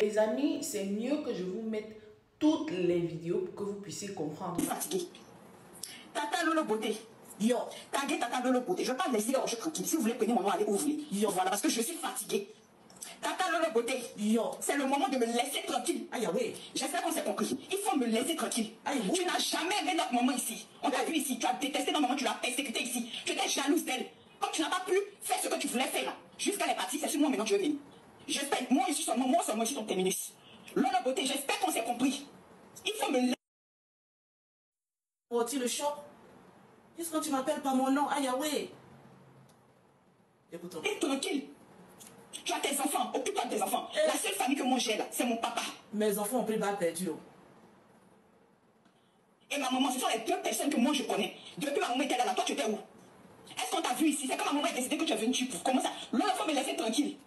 Les amis, c'est mieux que je vous mette toutes les vidéos pour que vous puissiez comprendre. Fatigué. Tata Lolo Beauté. Yo, taguez Tata Lolo Beauté. Je ne vais pas laisser les tranquille. Si vous voulez prenez mon nom, allez où vous voulez. Yo, voilà, parce que je suis fatiguée. Tata Lolo Beauté. Yo, c'est le moment de me laisser tranquille. Aïe, oui. J'espère qu'on s'est compris. Il faut me laisser tranquille. Aïe, oui. Tu n'as jamais aimé notre maman ici. On t'a vu ici. Tu as détesté notre maman, tu l'as persécuté ici. Tu étais jalouse d'elle. Comme tu n'as pas pu faire ce que tu voulais faire là. Jusqu'à les parties, c'est sur moi maintenant que tu veux venir. J'espère. Moi, je suis seulement, je suis ton terminus. Lolo Beauté, j'espère qu'on s'est compris. Il faut me laisser. Oh, tu le choc. Qu'est-ce que tu m'appelles par mon nom? Aïe, ouais. Écoute-moi. Et tranquille. Tu as tes enfants, occupe-toi de tes enfants. La seule famille que moi j'ai là, c'est mon papa. Mes enfants ont pris balle perdue. Et ma maman, ce sont les deux personnes que moi je connais. Depuis ma maman était là, toi tu étais où? Est-ce qu'on t'a vu ici? C'est quand ma maman a décidé que tu es venu, tu comment ça? Là, il faut me laisser tranquille.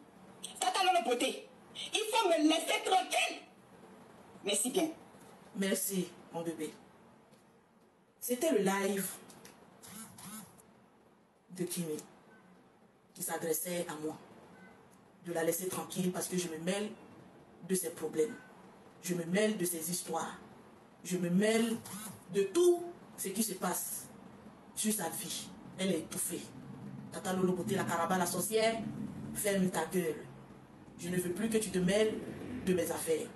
Tata Lolo Beauté. Il faut me laisser tranquille. Merci bien. Merci, mon bébé. C'était le live de Kimi qui s'adressait à moi. De la laisser tranquille parce que je me mêle de ses problèmes. Je me mêle de ses histoires. Je me mêle de tout ce qui se passe sur sa vie. Elle est étouffée. Tata Lolo Beauté, la caraba, la sorcière, ferme ta gueule. Je ne veux plus que tu te mêles de mes affaires.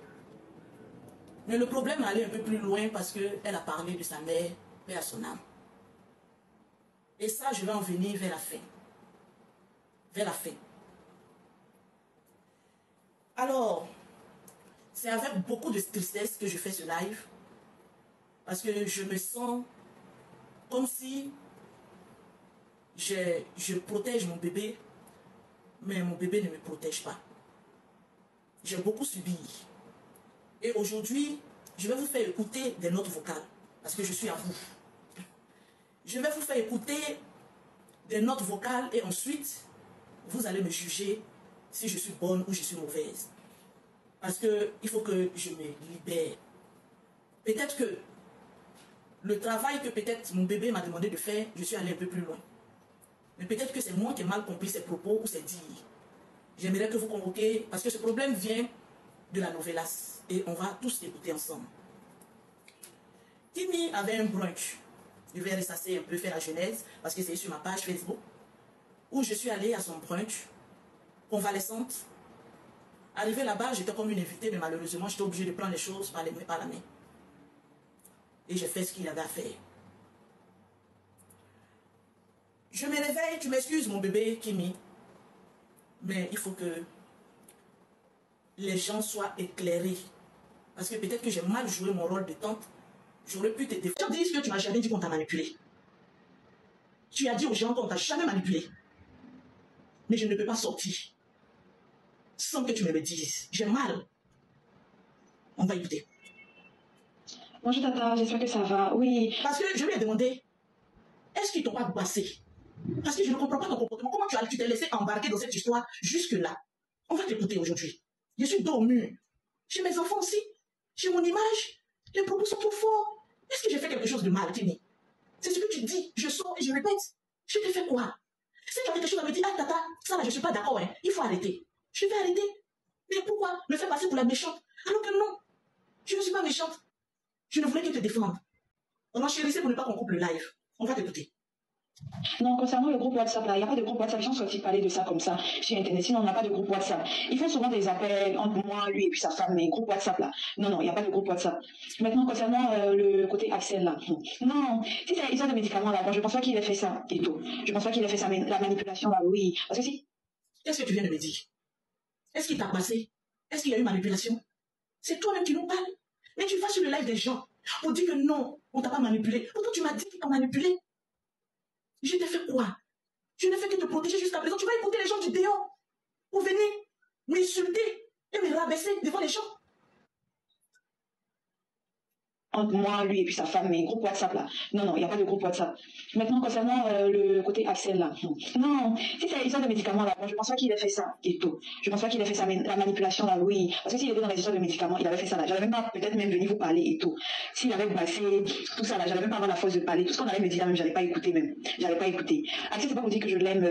Mais le problème allait un peu plus loin parce qu'elle a parlé de sa mère, paix à son âme. Et ça, je vais en venir vers la fin. Vers la fin. Alors, c'est avec beaucoup de tristesse que je fais ce live. Parce que je me sens comme si je protège mon bébé, mais mon bébé ne me protège pas. J'ai beaucoup subi. Et aujourd'hui, je vais vous faire écouter des notes vocales, parce que je suis à vous. Je vais vous faire écouter des notes vocales et ensuite, vous allez me juger si je suis bonne ou je suis mauvaise. Parce qu'il faut que je me libère. Peut-être que le travail que peut-être mon bébé m'a demandé de faire, je suis allé un peu plus loin. Mais peut-être que c'est moi qui ai mal compris ses propos ou ses dires. J'aimerais que vous convoquiez, parce que ce problème vient de la novelas. Et on va tous l'écouter ensemble. Kimi avait un brunch. Je vais ressasser un peu, faire la genèse, parce que c'est sur ma page Facebook, où je suis allée à son brunch, convalescente. Arrivée là-bas, j'étais comme une invitée, mais malheureusement, j'étais obligée de prendre les choses par la main. Et j'ai fait ce qu'il avait à faire. Je me réveille, tu m'excuses mon bébé Kimi, mais il faut que les gens soient éclairés. Parce que peut-être que j'ai mal joué mon rôle de tante. J'aurais pu te défendre. Tu dis que tu n'as jamais dit qu'on t'a manipulé. Tu as dit aux gens qu'on t'a jamais manipulé. Mais je ne peux pas sortir sans que tu me le dises. J'ai mal. On va écouter. Bonjour Tata, j'espère que ça va. Oui. Parce que je lui ai demandé, est-ce qu'ils t'ont pas passé? Parce que je ne comprends pas ton comportement. Comment tu t'es laissé embarquer dans cette histoire jusque-là? On va t'écouter aujourd'hui. Je suis dos au mur. J'ai mes enfants aussi. J'ai mon image. Les propos sont trop forts. Est-ce que j'ai fait quelque chose de mal, Tini? C'est ce que tu dis. Je sors et je répète. Je t'ai fait quoi? Si tu as quelque chose à me dire, ah tata, ça là, je ne suis pas d'accord, hein. Il faut arrêter. Je vais arrêter. Mais pourquoi me faire passer pour la méchante? Alors que non, je ne suis pas méchante. Je ne voulais que te défendre. On enchérissait pour ne pas qu'on coupe le live. On va t'écouter. Non, concernant le groupe WhatsApp, là, il n'y a pas de groupe WhatsApp. Les gens sont-ils parler de ça comme ça sur Internet? Sinon, on n'a pas de groupe WhatsApp. Ils font souvent des appels entre moi, lui et puis sa femme, mais groupe WhatsApp, là. Non, non, il n'y a pas de groupe WhatsApp. Maintenant, concernant le côté Axel, là. Non, si c'est l'histoire de médicaments, là, bon, je pense pas qu'il ait fait ça et tout. Je pense pas qu'il ait fait ça, mais la manipulation, là, oui. Parce que si. Qu'est-ce que tu viens de me dire? Est-ce qu'il t'a passé? Est-ce qu'il y a eu manipulation? C'est toi-même qui nous parles. Mais tu vas sur le live des gens pour dire que non, on t'a pas manipulé. Pourtant, tu m'as dit qu'ils t'ont manipulé. Je t'ai fait quoi? Je n'ai fait que te protéger jusqu'à présent. Tu vas écouter les gens du dehors pour venir m'insulter et me rabaisser devant les gens. entre moi, lui et puis sa femme, mais groupe WhatsApp là. Non, non, il n'y a pas de groupe WhatsApp. Maintenant, concernant le côté Axel là. Non, si c'est l'histoire de médicaments là, moi, je pense pas qu'il ait fait ça et tout. Je pense pas qu'il ait fait ça, mais la manipulation là, oui. Parce que s'il était dans les histoires de médicaments, il avait fait ça là. J'allais même pas peut-être même venir vous parler et tout. S'il avait passé tout ça là, j'allais même pas avoir la force de parler. Tout ce qu'on allait me dire là, même, j'allais pas écouter même. J'allais pas écouter. Axel, c'est pas vous dire que je l'aime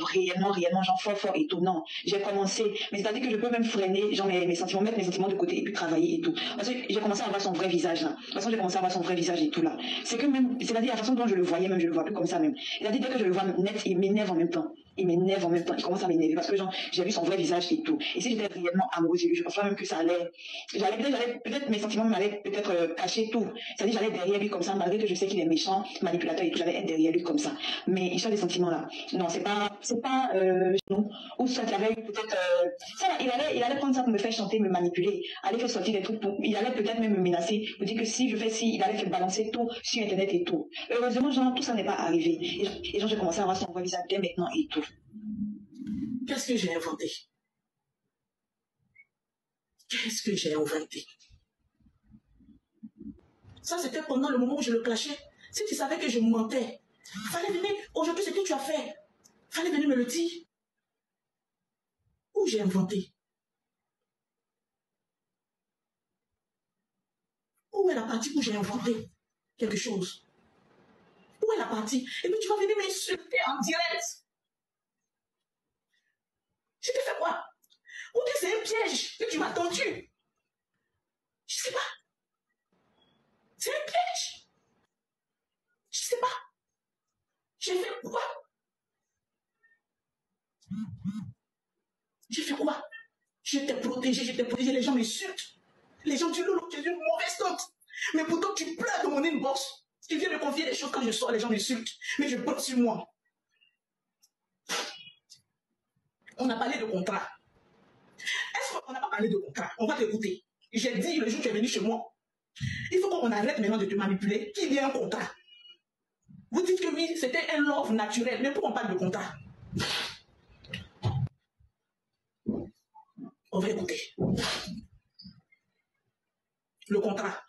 réellement, genre fort et tout. Non, j'ai commencé. Mais c'est-à-dire que je peux même freiner, genre mes sentiments, mettre mes sentiments de côté et puis travailler et tout. Parce que j'ai commencé à avoir son vrai visage là. De toute façon, j'ai commencé à voir son vrai visage et tout là. C'est que même, c'est-à-dire la façon dont je le voyais, même je le vois plus comme ça même. C'est-à-dire dès que je le vois net, il m'énerve en même temps. Il m'énerve en même temps. Il commence à m'énerver parce que genre, j'ai vu son vrai visage et tout. Et si j'étais réellement amoureuse de lui, je pense pas même que ça allait. Peut-être mes sentiments m'allaient peut-être cacher tout. C'est-à-dire j'allais derrière lui comme ça, malgré que je sais qu'il est méchant, manipulateur et tout, j'allais être derrière lui comme ça. Mais histoire des sentiments là. Non, non. Ou soit il avait eu peut-être, ça, il allait prendre ça pour me faire chanter, me manipuler, aller faire sortir des trucs il allait peut-être même me menacer, me dire que si je fais ci, il allait faire balancer tout sur Internet et tout. Heureusement, genre, tout ça n'est pas arrivé. Et genre, j'ai commencé à avoir son vrai visage dès maintenant et tout. Qu'est-ce que j'ai inventé? Qu'est-ce que j'ai inventé? Ça, c'était pendant le moment où je le clashais. Si tu savais que je mentais, fallait venir, aujourd'hui, ce que tu as fait, fallait venir me le dire. Où j'ai inventé? Où est la partie où j'ai inventé quelque chose? Où est la partie? Et puis tu vas venir m'insulter en direct. Je t'ai fait quoi? Ou que c'est un piège que tu m'as tendu? Je sais pas. C'est un piège. Je sais pas. J'ai fait quoi? J'ai fait quoi? Je t'ai protégé, les gens m'insultent. Les gens disent, Lolo, tu es une mauvaise tante. Mais pourtant, tu pleures de mon inbox. Tu viens me confier des choses quand je sors, les gens m'insultent. Mais je bloque sur moi. On a parlé de contrat. Est-ce qu'on n'a pas parlé de contrat? On va t'écouter. J'ai dit le jour où tu es venu chez moi, il faut qu'on arrête maintenant de te manipuler, qu'il y ait un contrat. Vous dites que oui, c'était un love naturel, mais pourquoi on parle de contrat? On va écouter. Le contrat.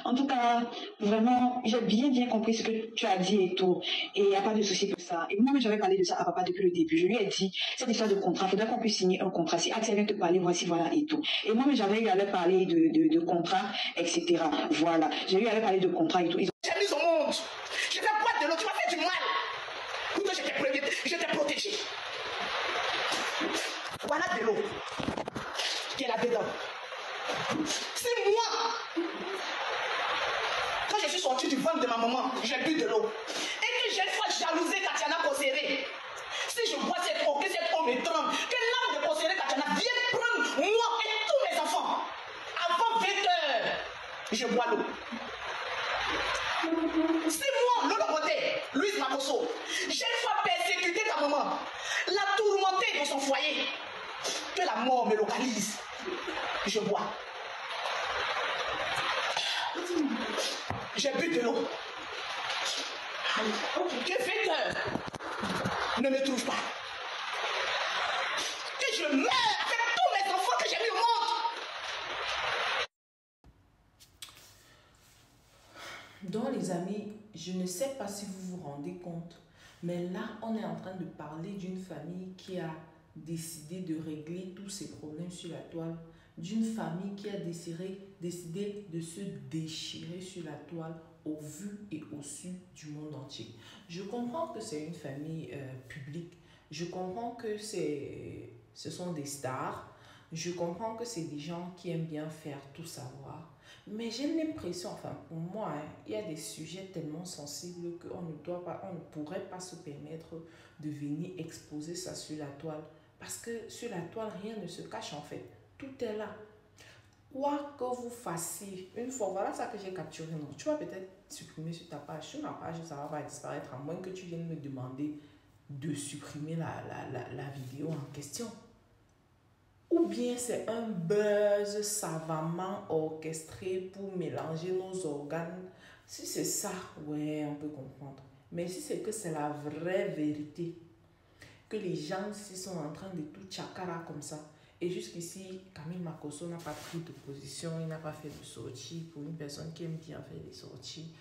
En tout cas, vraiment, j'ai bien compris ce que tu as dit et tout. Et il n'y a pas de souci pour ça. Et moi-même, j'avais parlé de ça à papa depuis le début. Je lui ai dit, cette histoire de contrat, il faudrait qu'on puisse signer un contrat. Si Axel vient te parler, voici, voilà, et tout. Et moi-même, j'avais eu à leur parler de contrat, etc. Voilà. J'ai eu à leur parler de contrat et tout. J'ai mis au monde. Je fais quoi de l'eau? Tu m'as fait du mal. Pourtant, je t'ai protégé. Voilà de l'eau qui est là-dedans. C'est moi. Quand je suis sortie du ventre de ma maman, j'ai bu de l'eau. Et que j'ai une fois jalousé Katiana Kosere. Si je bois cette eau, que cette eau me tremble, que l'âme de Kosere Katiana vienne prendre moi et tous mes enfants. Avant 20 heures, je bois l'eau. C'est moi, Lolo Beauté, Louise Makosso. J'ai une fois persécuté ta maman, la tourmentée dans son foyer. Que la mort me localise. Je bois. J'ai bu de l'eau. Que fait ne me trouve pas. Que je meurs avec tous mes enfants que j'ai mis au monde. Donc les amis, je ne sais pas si vous vous rendez compte, mais là on est en train de parler d'une famille qui a décidé de régler tous ses problèmes sur la toile, d'une famille qui a décidé de se déchirer sur la toile au vu et au su du monde entier. Je comprends que c'est une famille publique, je comprends que ce sont des stars, je comprends que c'est des gens qui aiment bien faire tout savoir, mais j'ai l'impression, enfin pour moi, il y a des sujets tellement sensibles qu'on ne pourrait pas se permettre de venir exposer ça sur la toile. Parce que sur la toile, rien ne se cache en fait. Tout est là. Quoi que vous fassiez, une fois, voilà ça que j'ai capturé. Non, tu vas peut-être supprimer sur ta page. Sur ma page, ça va pas disparaître, à moins que tu viennes me demander de supprimer la vidéo en question. Ou bien c'est un buzz savamment orchestré pour mélanger nos organes. Si c'est ça, ouais, on peut comprendre. Mais si c'est que c'est la vraie vérité, que les gens ici sont en train de tout tchakara comme ça, Et jusqu'ici, Camille Makosso n'a pas pris de position, il n'a pas fait de sortie. Pour une personne qui aime bien faire des sorties,